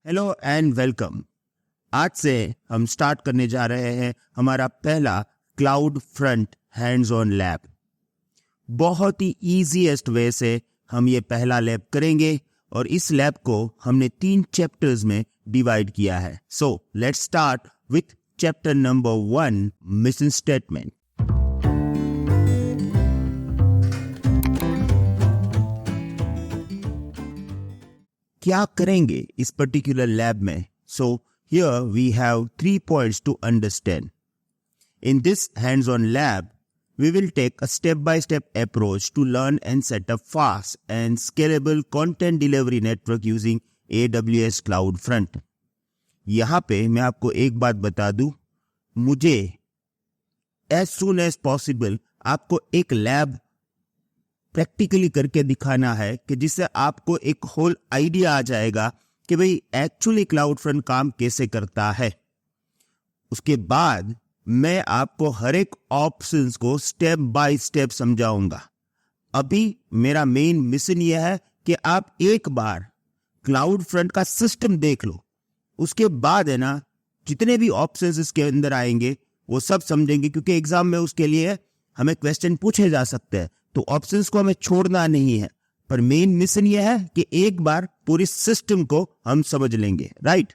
Hello and welcome. आज से हम स्टार्ट करने जा रहे हैं हमारा पहला cloud front hands on lab. बहुत ही ईजीएस्ट वे से हम ये पहला लैब करेंगे और इस लैब को हमने 3 चैप्टर्स में डिवाइड किया है। So let's start with chapter number 1, mission statement. क्या करेंगे इस पर्टिकुलर लैब में? So here we have 3 points to understand. In this hands-on lab, we will take a step-by-step approach to learn and set up fast and scalable content delivery network using AWS CloudFront. यहाँ पे मैं आपको एक बात बता दूं, मुझे as soon as possible आपको एक लैब प्रैक्टिकली करके दिखाना है कि जिससे आपको एक होल आइडिया आ जाएगा कि भाई एक्चुअली क्लाउड फ्रंट काम कैसे करता है। उसके बाद मैं आपको हर एक ऑप्शंस को स्टेप बाय स्टेप समझाऊंगा। अभी मेरा मेन मिशन यह है कि आप एक बार क्लाउड फ्रंट का सिस्टम देख लो, उसके बाद है ना जितने भी ऑप्शंस इसके अंदर आएंगे वो सब समझेंगे, क्योंकि एग्जाम में उसके लिए हमें क्वेश्चन पूछे जा सकते हैं, तो ऑप्शंस को हमें छोड़ना नहीं है। पर मेन मिशन यह है कि एक बार पूरी सिस्टम को हम समझ लेंगे, right?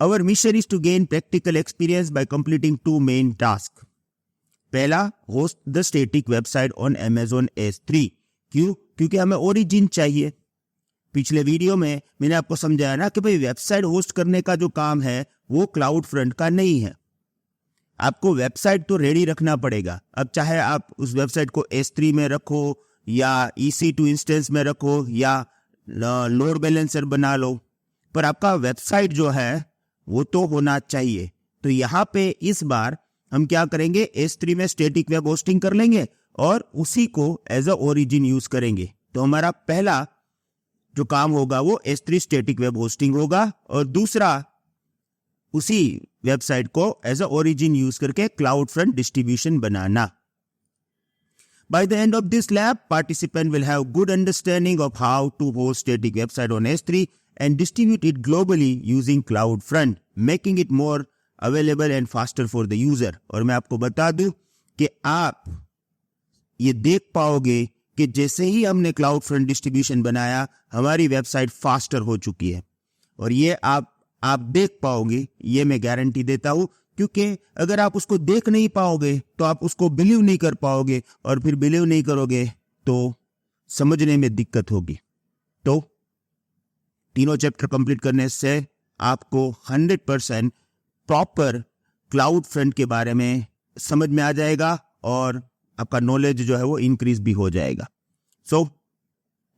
Our mission is to gain practical experience by completing 2 main tasks. पहला, host the static website on Amazon S3। क्यों? क्योंकि हमें ओरिजिन चाहिए। पिछले वीडियो में मैंने आपको समझाया ना कि भाई वेबसाइट होस्ट करने का जो काम है वो क्लाउड फ्रंट का नहीं है। आपको वेबसाइट तो रेडी रखना पड़ेगा। अब चाहे आप उस वेबसाइट को S3 में रखो या EC2 इंस्टेंस में रखो या लोड बैलेंसर बना लो, पर आपका वेबसाइट जो है वो तो होना चाहिए। तो यहाँ पे इस बार हम क्या करेंगे, S3 में स्टैटिक वेब होस्टिंग कर लेंगे और उसी को एज अ ओरिजिन यूज करेंगे। तो हमारा पहला जो काम होगा वो S3 स्टैटिक वेब होस्टिंग होगा और दूसरा उसी वेबसाइट को एज अ ओरिजिन यूज करके cloud front distribution banana. By the end of this lab, participant will have good understanding of how to host static website on S3 and distribute it globally using CloudFront, making it more available and faster for the user. और मैं आपको बता दूं कि आप ये देख पाओगे कि जैसे ही हमने CloudFront डिस्ट्रीब्यूशन बनाया हमारी वेबसाइट फास्टर हो चुकी है। और ये आप देख पाओगे, ये मैं गारंटी देता हूं, क्योंकि अगर आप उसको देख नहीं पाओगे तो आप उसको बिलीव नहीं कर पाओगे और फिर बिलीव नहीं करोगे तो समझने में दिक्कत होगी। तो तीनों चैप्टर कंप्लीट करने से आपको 100% प्रॉपर क्लाउड फ्रंट के बारे में समझ में आ जाएगा और आपका नॉलेज जो है वो इंक्रीज भी हो जाएगा। सो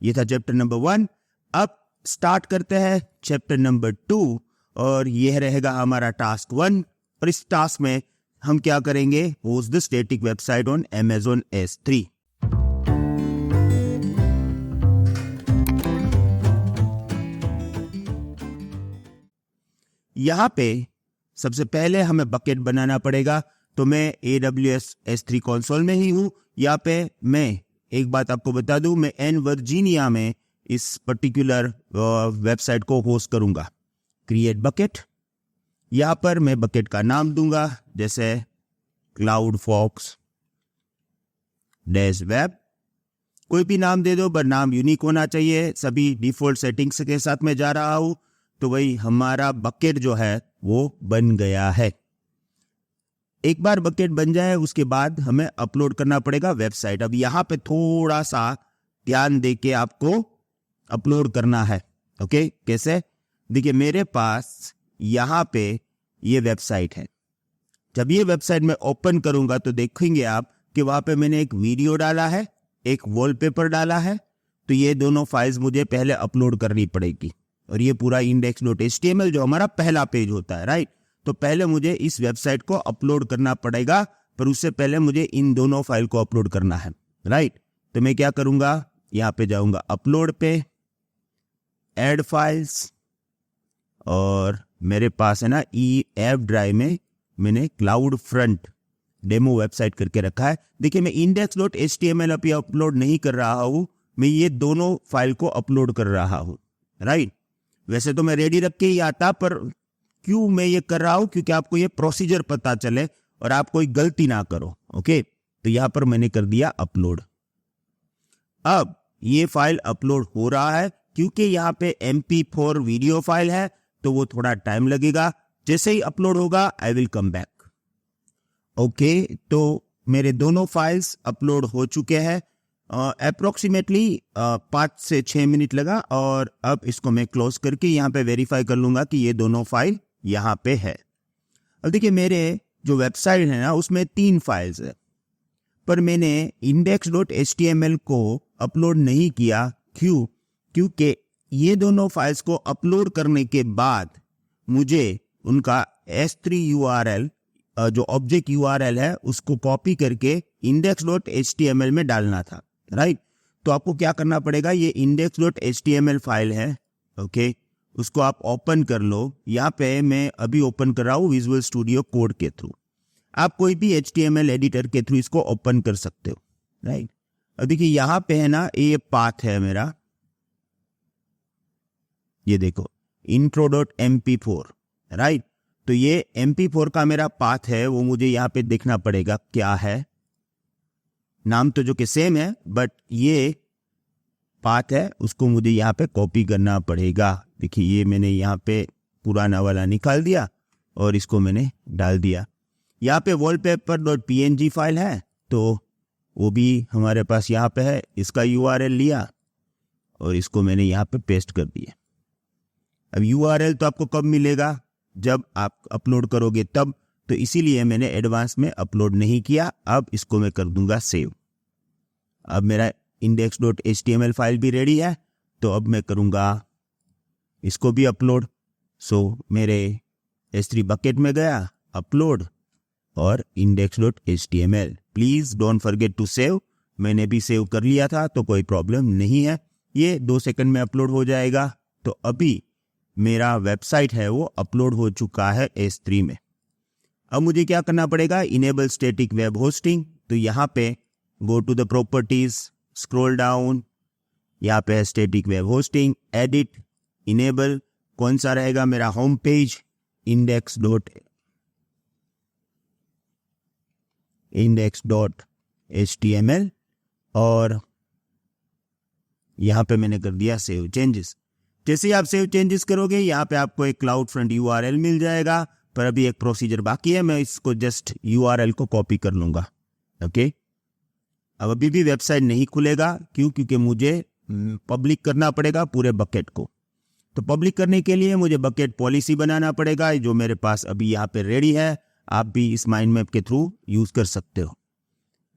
ये था चैप्टर नंबर 1। अब स्टार्ट करते हैं चैप्टर नंबर 2 और यह रहेगा हमारा टास्क 1। और इस टास्क में हम क्या करेंगे, host the static website on Amazon S3। यहां पे सबसे पहले हमें बकेट बनाना पड़ेगा। तो मैं AWS S3 कंसोल में ही हूं। यहाँ पे मैं एक बात आपको बता दूं, मैं एन वर्जीनिया में इस पर्टिकुलर वेबसाइट को होस्ट करूंगा। क्रिएट बकेट, यहां पर मैं बकेट का नाम दूंगा जैसे क्लाउड फॉक्स डैश वेब। कोई भी नाम दे दो, पर नाम यूनिक होना चाहिए। सभी डिफॉल्ट सेटिंग्स के साथ में जा रहा हूं। तो वही हमारा बकेट जो है वो बन गया है। एक बार बकेट बन जाए उसके बाद हमें अपलोड करना पड़ेगा वेबसाइट। अब यहां पे थोड़ा सा ध्यान देके आपको अपलोड करना है। ओके, कैसे? देखिए मेरे पास यहां पे ये वेबसाइट है। जब ये वेबसाइट मैं ओपन करूंगा तो देखेंगे आप कि वहां पे मैंने एक वीडियो डाला है, एक वॉलपेपर डाला है। तो ये दोनों फाइल्स मुझे पहले अपलोड करनी पड़ेगी। और ये पूरा index.html जो हमारा पहला पेज होता है, राइट? तो पहले मुझे इस वेबसाइट को अपलोड करना पड़ेगा, पर उससे पहले मुझे इन दोनों फाइल को अपलोड करना है, राइट? तो मैं क्या करूंगा, यहां पे जाऊंगा अपलोड पे, ऐड फाइल्स, और मेरे पास है ना EF ड्राइव में मैंने क्लाउड फ्रंट डेमो वेबसाइट करके रखा है। देखिए मैं index.html अभी अपलोड नहीं कर रहा हूं, मैं ये दोनों फाइल को अपलोड कर रहा हूं, राइट? वैसे तो मैं रेडी रख के ही आता, पर क्यों मैं ये कर रहा हूं, क्योंकि आपको ये प्रोसीजर पता चले और आप कोई गलती ना करो। ओके, तो यहां पर मैंने कर दिया अपलोड। अब ये फाइल अपलोड हो रहा है, क्योंकि यहाँ पे MP4 वीडियो फाइल है तो वो थोड़ा टाइम लगेगा। जैसे ही अपलोड होगा I will come back. Okay, तो मेरे दोनों फाइल्स अपलोड हो चुके हैं। अप्रोक्सीमेटली 5 से 6 मिनट लगा, और अब इसको मैं क्लोज करके यहाँ पे वेरीफाई कर लूंगा कि ये दोनों फाइल यहाँ पे है। अब देखिए, मेरे जो वेबसाइट है ना उसमें 3 फाइल्स है, पर मैंने index.html को अपलोड नहीं किया। क्यों? क्योंकि ये दोनों फाइल्स को अपलोड करने के बाद मुझे उनका S3 URL, जो ऑब्जेक्ट URL है, उसको कॉपी करके index.html में डालना था, राइट? तो आपको क्या करना पड़ेगा, ये index.html फाइल है, ओके, उसको आप ओपन कर लो। यहाँ पे मैं अभी ओपन कर रहा हूँ विजुअल स्टूडियो कोड के थ्रू। आप कोई भी HTML एडिटर के थ्रू इसको ओपन कर सकते हो, राइट? अब देखिए यहाँ पे है ना, ये पाथ है मेरा, ये देखो intro.mp4, राइट? तो ये MP4 का मेरा पाथ है, वो मुझे यहाँ पे देखना पड़ेगा क्या है। नाम तो जो कि सेम है, बट ये पाथ है, उसको मुझे यहाँ पे कॉपी करना पड़ेगा। देखिए, ये मैंने यहाँ पे पुराना वाला निकाल दिया और इसको मैंने डाल दिया। यहाँ पे wallpaper.png फाइल है, तो वो भी हमारे पास यहाँ पे है। इसका URL लिया और इसको मैंने यहाँ पे पेस्ट कर दिया। अब URL तो आपको कब मिलेगा, जब आप अपलोड करोगे तब, तो इसीलिए मैंने एडवांस में अपलोड नहीं किया। अब इसको मैं कर दूंगा सेव। अब मेरा index.html फाइल भी रेडी है, तो अब मैं करूंगा इसको भी अपलोड। सो मेरे S3 बकेट में गया, अपलोड और index.html। Please don't forget to save. मैंने भी सेव कर लिया था, तो कोई प्रॉब्लम नहीं है, ये 2 सेकंड में अपलोड हो जाएगा। तो अभी मेरा वेबसाइट है वो अपलोड हो चुका है S3 में। अब मुझे क्या करना पड़ेगा, इनेबल स्टैटिक वेब होस्टिंग। तो यहाँ पे go to the properties, scroll down, यहाँ पे है static web hosting, edit, enable. कौन सा रहेगा मेरा होम पेज, index.html, और यहाँ पे मैंने कर दिया सेव चेंजेस। जैसे ही आप सेव चेंजेस करोगे, यहाँ पे आपको एक क्लाउड फ्रंट URL मिल जाएगा, पर अभी एक प्रोसीजर बाकी है, मैं इसको जस्ट URL को कॉपी कर लूंगा। ओके, अब अभी भी वेबसाइट नहीं खुलेगा। क्यों? क्योंकि मुझे पब्लिक करना पड़ेगा पूरे बकेट को। तो पब्लिक करने के लिए मुझे बकेट पॉलिसी बनाना पड़ेगा, जो मेरे पास अभी यहाँ पे रेडी है। आप भी इस माइंड मैप के थ्रू यूज कर सकते हो।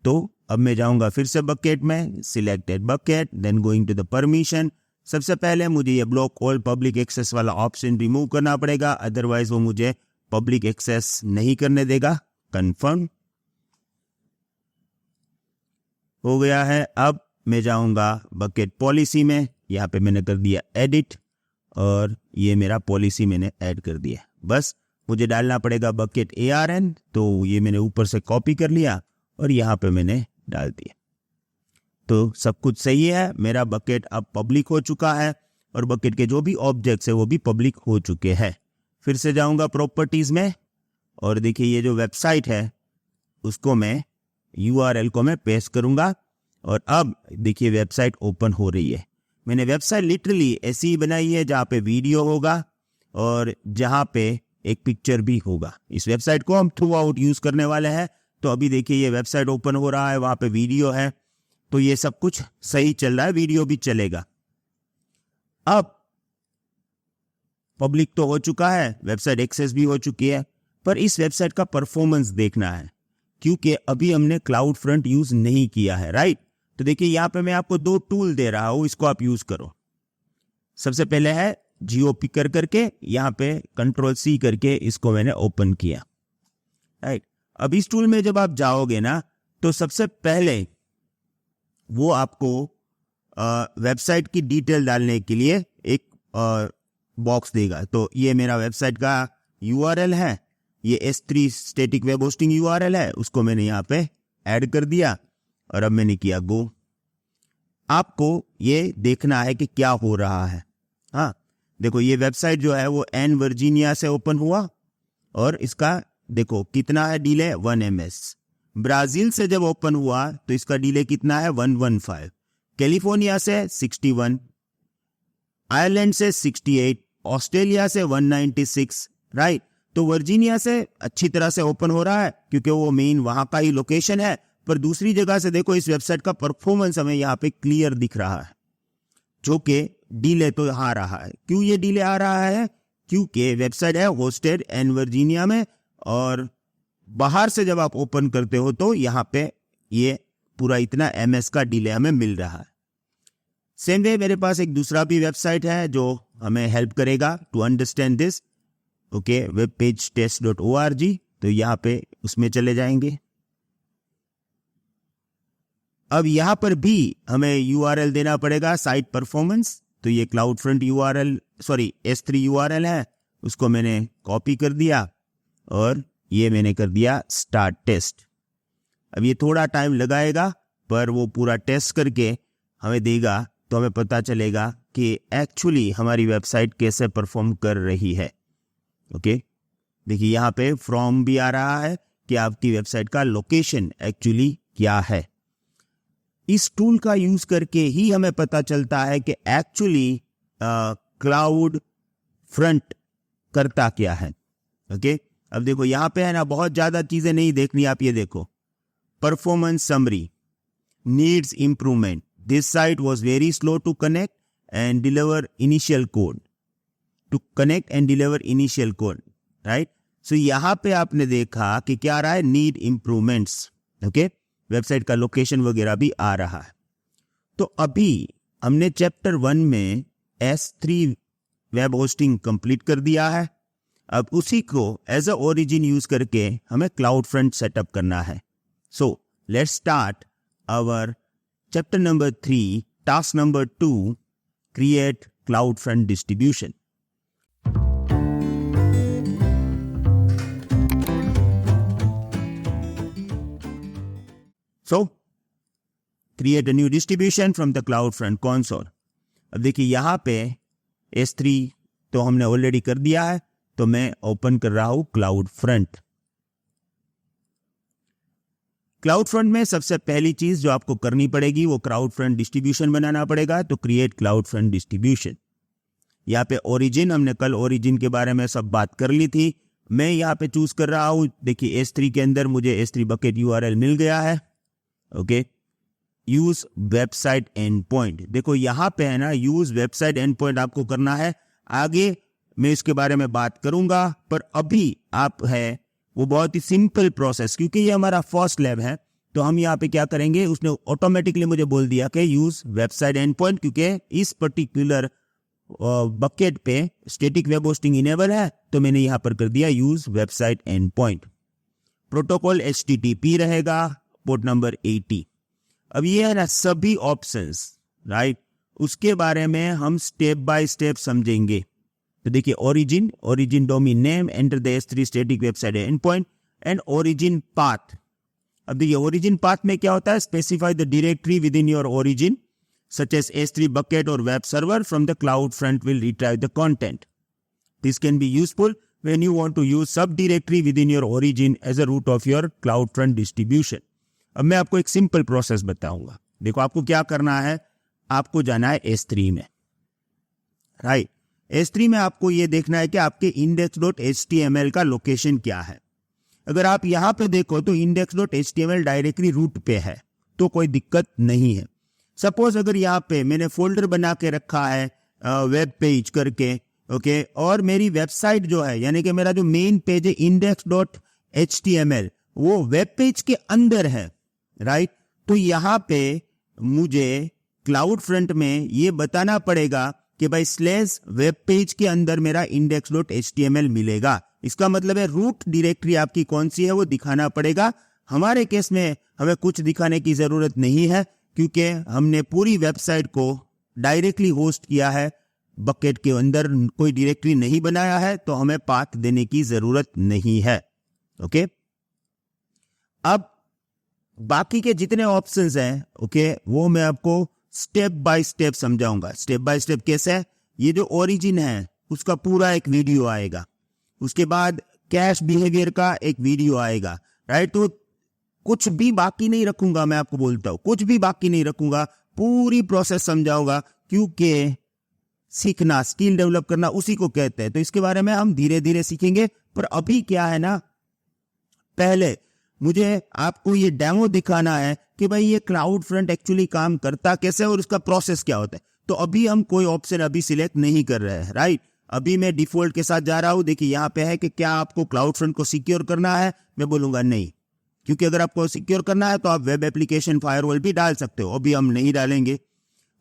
तो अब मैं जाऊंगा फिर से बकेट में, selected bucket, then going to the permission. सबसे पहले मुझे ये ब्लॉक ऑल पब्लिक एक्सेस वाला ऑप्शन रिमूव करना पड़ेगा, अदरवाइज वो मुझे पब्लिक एक्सेस नहीं करने देगा। कंफर्म हो गया है। अब मैं जाऊंगा बकेट पॉलिसी में, यहाँ पे मैंने कर दिया एडिट, और ये मेरा पॉलिसी मैंने ऐड कर दिया। बस मुझे डालना पड़ेगा बकेट ARN, तो ये मैंने ऊपर से कॉपी कर लिया और यहाँ पे मैंने डाल दिया। तो सब कुछ सही है, मेरा बकेट अब पब्लिक हो चुका है, और बकेट के जो भी ऑब्जेक्ट्स है वो भी पब्लिक हो चुके हैं। फिर से जाऊंगा प्रॉपर्टीज में, और देखिए ये जो वेबसाइट है उसको मैं URL को मैं पेस्ट करूंगा, और अब देखिए वेबसाइट ओपन हो रही है। मैंने वेबसाइट लिटरली ऐसी ही बनाई है, जहाँ पे वीडियो होगा और जहाँ पे एक पिक्चर भी होगा। इस वेबसाइट को हम थ्रू आउट यूज करने वाले हैं। तो अभी देखिए ये वेबसाइट ओपन हो रहा है, वहाँ पे वीडियो है, तो ये सब कुछ सही चल रहा है, वीडियो भी चलेगा। अब पब्लिक तो हो चुका है, वेबसाइट एक्सेस भी हो चुकी है, पर इस वेबसाइट का परफॉर्मेंस देखना है, क्योंकि अभी हमने क्लाउड फ्रंट यूज नहीं किया है, राइट? तो देखिए यहाँ पे मैं आपको 2 टूल दे रहा हूं, इसको आप यूज करो। सबसे पहले है जियो पिकर करके, यहाँ पे Ctrl+C करके इसको मैंने ओपन किया, राइट? अब इस टूल में जब आप जाओगे ना, तो सबसे पहले वो आपको वेबसाइट की डिटेल डालने के लिए एक बॉक्स देगा। तो ये मेरा वेबसाइट का URL है, ये S3 static web hosting URL है, उसको मैंने यहाँ पे ऐड कर दिया, और अब मैंने किया गो। आपको ये देखना है कि क्या हो रहा है। हाँ, देखो ये वेबसाइट जो है वो एन वर्जीनिया से ओपन हुआ और इसका देखो कितना है डिले 1 ms। ब्राजील से जब ओपन हुआ तो इसका डिले कितना है 115। कैलिफोर्निया से 61, आयरलैंड से 68, ऑस्ट्रेलिया से 196, राइट। तो वर्जीनिया से अच्छी तरह से ओपन हो रहा है क्योंकि वो मेन वहां का ही लोकेशन है। पर दूसरी जगह से देखो इस वेबसाइट का परफॉर्मेंस हमें यहाँ पे क्लियर दिख रहा है, जो कि डिले तो आ रहा है। क्यों ये डिले आ रहा है? क्योंकि वेबसाइट है होस्टेड एन वर्जीनिया में और बाहर से जब आप ओपन करते हो तो यहाँ पे ये पूरा इतना ms का डिले हमें मिल रहा है। सेम वे मेरे पास एक दूसरा भी वेबसाइट है जो हमें हेल्प करेगा to understand this. Okay, webpagetest.org। तो यहाँ पे उसमें चले जाएंगे। अब यहाँ पर भी हमें URL देना पड़ेगा साइट परफॉर्मेंस। तो ये CloudFront S3 URL है, उसको मैंने कॉपी कर दिया और ये मैंने कर दिया स्टार्ट टेस्ट। अब ये थोड़ा टाइम लगाएगा पर वो पूरा टेस्ट करके हमें देगा तो हमें पता चलेगा कि एक्चुअली हमारी वेबसाइट कैसे परफॉर्म कर रही है। ओके, देखिए यहाँ पे फ्रॉम भी आ रहा है कि आपकी वेबसाइट का लोकेशन एक्चुअली क्या है। इस टूल का यूज करके ही हमें पता चलता है कि एक्चुअली क्लाउड फ्रंट करता क्या है। ओके, अब देखो यहाँ पे है ना बहुत ज्यादा चीजें नहीं देखनी, आप ये देखो performance summary, needs improvement, this site was very slow to connect and deliver initial code, right. So यहाँ पे आपने देखा कि क्या आ रहा है, नीड इंप्रूवमेंट्स। ओके, वेबसाइट का लोकेशन वगैरह भी आ रहा है। तो अभी हमने चैप्टर 1 में S3 वेब होस्टिंग कंप्लीट कर दिया है। अब उसी को एज अ ओरिजिन यूज करके हमें क्लाउड फ्रंट सेटअप करना है। So let's start our chapter number 3, task number 2, create CloudFront distribution. So, create a new distribution from the CloudFront console। अब देखिए यहाँ पे S3 तो हमने ऑलरेडी कर दिया है, तो मैं ओपन कर रहा हूं CloudFront। CloudFront में सबसे पहली चीज जो आपको करनी पड़ेगी वो CloudFront डिस्ट्रीब्यूशन बनाना पड़ेगा। तो क्रिएट CloudFront डिस्ट्रीब्यूशन। यहाँ पे ओरिजिन, हमने कल ओरिजिन के बारे में सब बात कर ली थी। मैं यहाँ पे चूज कर रहा हूं, देखिए S3 के अंदर मुझे S3 बकेट URL मिल गया है। Okay, use website and point. देखो यहाँ पे है ना यूज वेबसाइट एंड पॉइंट आपको करना है। आगे मैं इसके बारे में बात करूंगा, पर अभी आप है वो बहुत ही सिंपल प्रोसेस, क्योंकि ये हमारा फर्स्ट लैब है तो हम यहाँ पे क्या करेंगे, उसने ऑटोमेटिकली मुझे बोल दिया कि यूज वेबसाइट एंड पॉइंट, क्योंकि इस पर्टिकुलर बकेट पे स्टैटिक वेब होस्टिंग इनेबल है तो मैंने यहाँ पर कर दिया use website and point. Protocol HTTP रहेगा, पोर्ट नंबर 80। अब ये है ना सभी ऑप्शंस, राइट, उसके बारे में हम स्टेप बाय स्टेप समझेंगे। तो देखिए origin domain name, enter the S3 static website and point and origin path. अब देखिए ओरिजिन पाथ में क्या होता है, specify the directory with in your origin such as S3 bucket or web server from the CloudFront will retrieve the content. This can be useful when you want to use subdirectory within your origin as a root of your CloudFront distribution. अब मैं आपको एक simple process बताऊंगा। देखो आपको क्या करना है, आपको जाना है S3 में, राइट। S3 में आपको ये देखना है कि आपके index.html का लोकेशन क्या है। अगर आप यहां पे देखो तो index.html डायरेक्टली रूट पे है तो कोई दिक्कत नहीं है। सपोज अगर यहाँ पे मैंने फोल्डर बना के रखा है वेब पेज करके, ओके, और मेरी वेबसाइट जो है यानी कि मेरा जो मेन पेज है index.html वो वेब पेज के अंदर है, राइट। तो यहाँ पे मुझे CloudFront में ये बताना पड़ेगा कि भाई स्लैश वेब पेज के अंदर मेरा index.html मिलेगा। इसका मतलब है रूट डायरेक्टरी आपकी कौन सी है वो दिखाना पड़ेगा। हमारे केस में हमें कुछ दिखाने की जरूरत नहीं है क्योंकि हमने पूरी वेबसाइट को डायरेक्टली होस्ट किया है, बकेट के अंदर कोई डायरेक्टरी नहीं बनाया है, तो हमें पाथ देने की जरूरत नहीं है। ओके, अब बाकी के जितने ऑप्शंस हैं, ओके, वो मैं आपको स्टेप बाय स्टेप समझाऊंगा। स्टेप बाय स्टेप कैसे है, ये जो ओरिजिन है उसका पूरा एक वीडियो आएगा, उसके बाद कैश बिहेवियर का एक वीडियो आएगा, राइट। तो कुछ भी बाकी नहीं रखूंगा, मैं आपको बोलता हूं कुछ भी बाकी नहीं रखूंगा, पूरी प्रोसेस समझाऊंगा, क्योंकि सीखना, स्किल डेवलप करना उसी को कहते हैं। तो इसके बारे में हम धीरे धीरे सीखेंगे। पर अभी क्या है ना, पहले मुझे आपको ये डेमो दिखाना है कि भाई ये क्लाउड फ्रंट एक्चुअली काम करता कैसे और उसका प्रोसेस क्या होता है। तो अभी हम कोई ऑप्शन अभी सिलेक्ट नहीं कर रहे हैं, राइट। अभी मैं डिफॉल्ट के साथ जा रहा हूं। देखिए यहाँ पे है कि क्या आपको क्लाउड फ्रंट को सिक्योर करना है, मैं बोलूंगा नहीं, क्योंकि अगर आपको सिक्योर करना है तो आप वेब एप्लीकेशन फायरवॉल भी डाल सकते हो, अभी हम नहीं डालेंगे।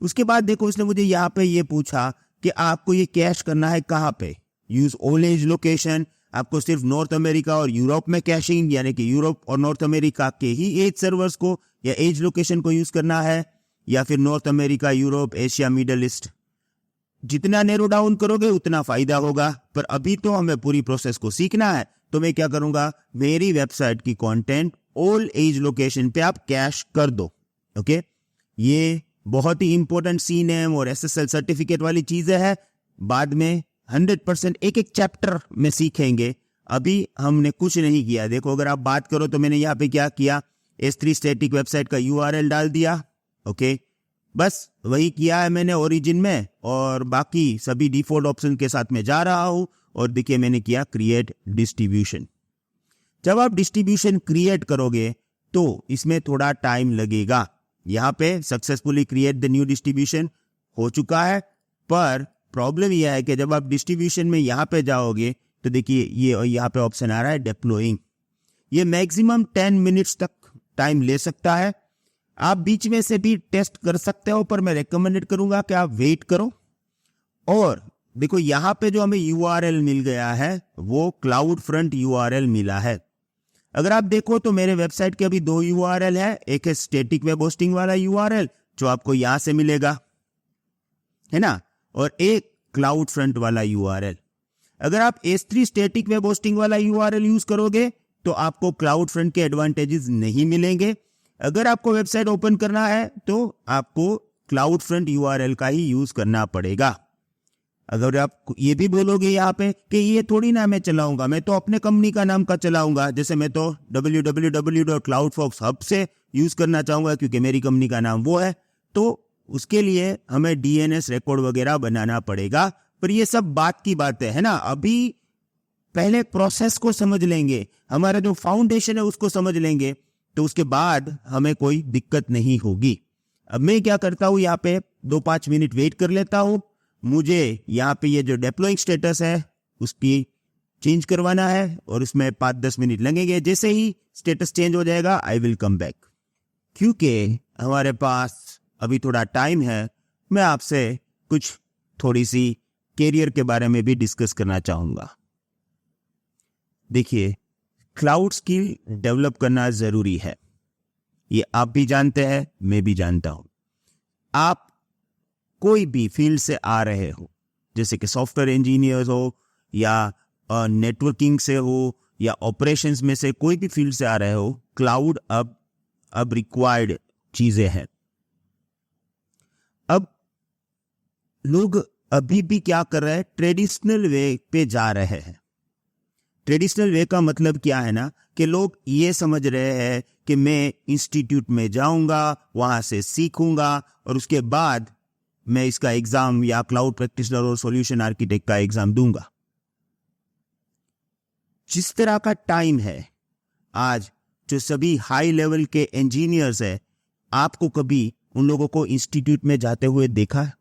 उसके बाद देखो उसने मुझे यहाँ पे ये पूछा कि आपको ये कैश करना है कहाँ पे, यूज ऑल एज लोकेशन। आपको सिर्फ नॉर्थ अमेरिका और यूरोप में कैशिंग, यानी कि यूरोप और नॉर्थ अमेरिका के ही एज सर्वर्स को या एज लोकेशन को यूज करना है, या फिर north America, Europe, Asia, middle east. जितना नैरो डाउन करोगे उतना फायदा होगा। पर अभी तो हमें पूरी प्रोसेस को सीखना है, तो मैं क्या करूंगा, मेरी वेबसाइट की कंटेंट ऑल एज लोकेशन पे आप कैश कर दो। ओके, ये बहुत ही इंपॉर्टेंट CNAME और SSL सर्टिफिकेट वाली चीजें हैं, बाद में 100% एक एक चैप्टर में सीखेंगे। अभी हमने कुछ नहीं किया। देखो अगर आप बात करो तो मैंने यहाँ पे क्या किया, S3 स्टैटिक वेबसाइट का URL डाल दिया। ओके, बस वही किया है मैंने ओरिजिन में, और बाकी सभी डिफॉल्ट ऑप्शन के साथ में जा रहा हूं। और देखिए मैंने किया क्रिएट डिस्ट्रीब्यूशन। जब आप डिस्ट्रीब्यूशन क्रिएट करोगे तो इसमें थोड़ा टाइम लगेगा। यहाँ पे successfully create the new distribution हो चुका है, पर प्रॉब्लम यह है कि जब आप डिस्ट्रीब्यूशन में यहाँ पे जाओगे तो देखिए ये यहाँ पे ऑप्शन आ रहा है डिप्लॉइंग। ये मैक्सिमम 10 मिनट्स तक टाइम ले सकता है। आप बीच में से भी टेस्ट कर सकते हो, पर मैं रेकमेंडेड करूंगा कि आप वेट करो। और देखो यहाँ पे जो हमें URL मिल गया है वो क्लाउड फ्रंट URL मिला है। अगर आप देखो तो मेरे वेबसाइट के अभी 2 URL है, एक है स्टैटिक वेब होस्टिंग वाला URL जो आपको यहां से मिलेगा, है ना, और एक क्लाउड फ्रंट वाला URL। अगर आप S3 स्टैटिक वेब होस्टिंग वाला URL यूज करोगे तो आपको क्लाउड फ्रंट के एडवांटेजेस नहीं मिलेंगे। अगर आपको वेबसाइट ओपन करना है तो आपको क्लाउड फ्रंट URL का ही यूज करना पड़ेगा। अगर आप ये भी बोलोगे यहाँ पे कि ये थोड़ी ना मैं चलाऊंगा, मैं तो अपने कंपनी का नाम का चलाऊंगा, जैसे मैं तो www.cloudfoxhub से यूज करना चाहूंगा क्योंकि मेरी कंपनी का नाम वो है, तो उसके लिए हमें DNS रिकॉर्ड वगैरह बनाना पड़ेगा। पर ये सब बात की बातें है ना, अभी पहले प्रोसेस को समझ लेंगे, हमारा जो फाउंडेशन है उसको समझ लेंगे, तो उसके बाद हमें कोई दिक्कत नहीं होगी। अब मैं क्या करता हूं, यहाँ पे 2-5 मिनट वेट कर लेता हूं। मुझे यहाँ पे ये जो डिप्लॉइंग स्टेटस है उसकी चेंज करवाना है और इसमें 5-10 मिनट लगेंगे। जैसे ही स्टेटस चेंज हो जाएगा आई विल कम बैक। क्योंकि हमारे पास अभी थोड़ा टाइम है, मैं आपसे कुछ थोड़ी सी कैरियर के बारे में भी डिस्कस करना चाहूंगा। देखिए क्लाउड स्किल डेवलप करना जरूरी है, ये आप भी जानते हैं, मैं भी जानता हूं। आप कोई भी फील्ड से आ रहे हो, जैसे कि सॉफ्टवेयर इंजीनियर हो या नेटवर्किंग से हो या ऑपरेशंस में से कोई भी फील्ड से आ रहे हो, क्लाउड अब रिक्वायर्ड चीजें हैं। अब लोग अभी भी क्या कर रहे हैं, ट्रेडिशनल वे पे जा रहे हैं। ट्रेडिशनल वे का मतलब क्या है ना, कि लोग ये समझ रहे हैं कि मैं इंस्टीट्यूट में जाऊंगा, वहां से सीखूंगा और उसके बाद मैं इसका एग्जाम या क्लाउड प्रैक्टिशनर और सॉल्यूशन आर्किटेक्ट का एग्जाम दूंगा। जिस तरह का टाइम है आज, जो सभी हाई लेवल के इंजीनियर्स है, आपको कभी उन लोगों को इंस्टीट्यूट में जाते हुए देखा है?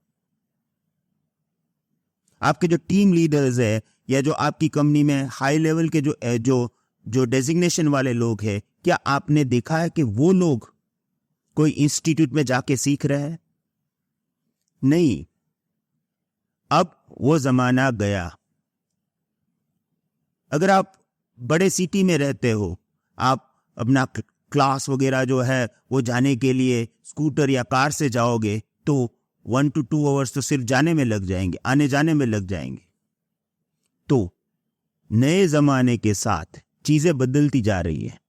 आपके जो टीम लीडर्स है या जो आपकी कंपनी में हाई लेवल के जो डेजिग्नेशन वाले लोग हैं, क्या आपने देखा है कि वो लोग कोई इंस्टीट्यूट में जाके सीख रहे हैं? नहीं, अब वो जमाना गया। अगर आप बड़े सिटी में रहते हो, आप अपना क्लास वगैरह जो है वो जाने के लिए स्कूटर या कार से जाओगे तो 1 to 2 आवर्स तो सिर्फ जाने में लग जाएंगे, आने जाने में लग जाएंगे। तो नए जमाने के साथ चीजें बदलती जा रही है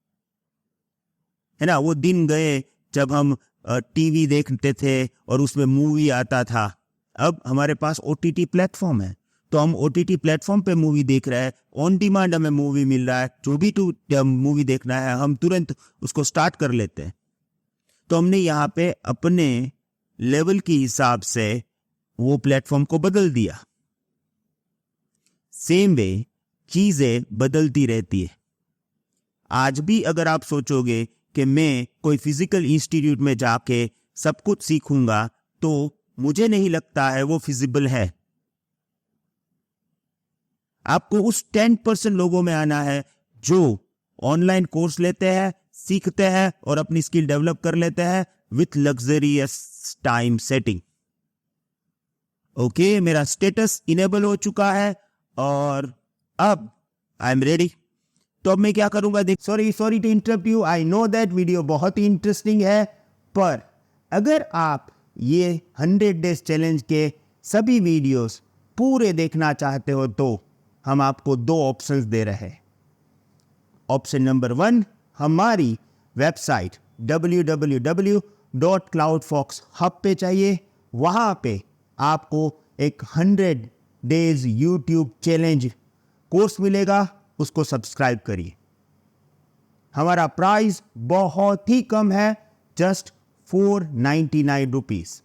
ना। वो दिन गए जब हम टीवी देखते थे और उसमें मूवी आता था। अब हमारे पास OTT प्लेटफॉर्म है, तो हम OTT प्लेटफॉर्म पे मूवी देख रहे हैं, ऑन डिमांड हमें मूवी मिल रहा है, जो भी मूवी देखना है हम तुरंत उसको स्टार्ट कर लेते हैं। तो हमने यहाँ पे अपने लेवल के हिसाब से वो प्लेटफॉर्म को बदल दिया। सेम वे चीजें बदलती रहती है। आज भी अगर आप सोचोगे कि मैं कोई फिजिकल इंस्टीट्यूट में जाके सब कुछ सीखूंगा, तो मुझे नहीं लगता है वो फिजिबल है। आपको उस 10% लोगों में आना है जो ऑनलाइन कोर्स लेते हैं, सीखते हैं और अपनी स्किल डेवलप कर लेते हैं with luxurious time setting. Okay, मेरा स्टेटस इनेबल हो चुका है और अब आई एम रेडी। तो अब मैं क्या करूंगा, देख sorry to interrupt you, I know that video बहुत ही इंटरेस्टिंग है, पर अगर आप ये 100 डेज चैलेंज के सभी वीडियोस पूरे देखना चाहते हो तो हम आपको 2 ऑप्शंस दे रहे हैं। ऑप्शन नंबर 1, हमारी वेबसाइट www.cloudfoxhub पे चाहिए। वहां पे आपको एक 100 डेज यूट्यूब चैलेंज कोर्स मिलेगा, उसको सब्सक्राइब करिए। हमारा प्राइस बहुत ही कम है, जस्ट 499 रुपीज।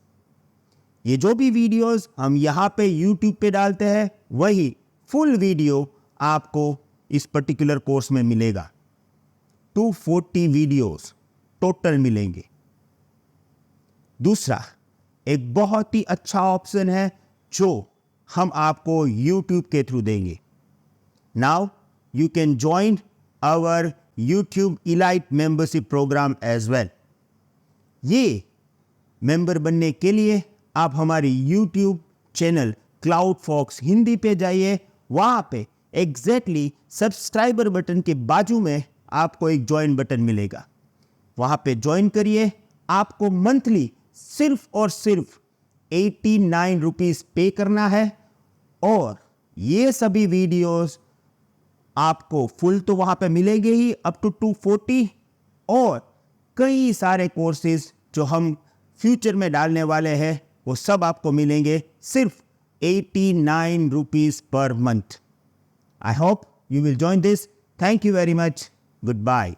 ये जो भी वीडियोस हम यहाँ पे यूट्यूब पे डालते हैं वही फुल वीडियो आपको इस पर्टिकुलर कोर्स में मिलेगा। 240 वीडियोस टोटल मिलेंगे। दूसरा, एक बहुत ही अच्छा ऑप्शन है जो हम आपको यूट्यूब के थ्रू देंगे। Now you can join our YouTube elite membership program as well. ये मेंबर बनने के लिए आप हमारी YouTube channel Cloud Fox Hindi पे जाइए। वहां पे एग्जैक्टली सब्सक्राइबर बटन के बाजू में आपको एक ज्वाइन बटन मिलेगा, वहां पे ज्वाइन करिए। आपको मंथली सिर्फ और सिर्फ 89 रुपीज पे करना है और ये सभी वीडियोस आपको फुल तो वहां पे मिलेंगे ही, अप टू 240, और कई सारे कोर्सेज जो हम फ्यूचर में डालने वाले हैं वो सब आपको मिलेंगे सिर्फ 89 rupees per month. I hope you will join this. Thank you very much. Goodbye.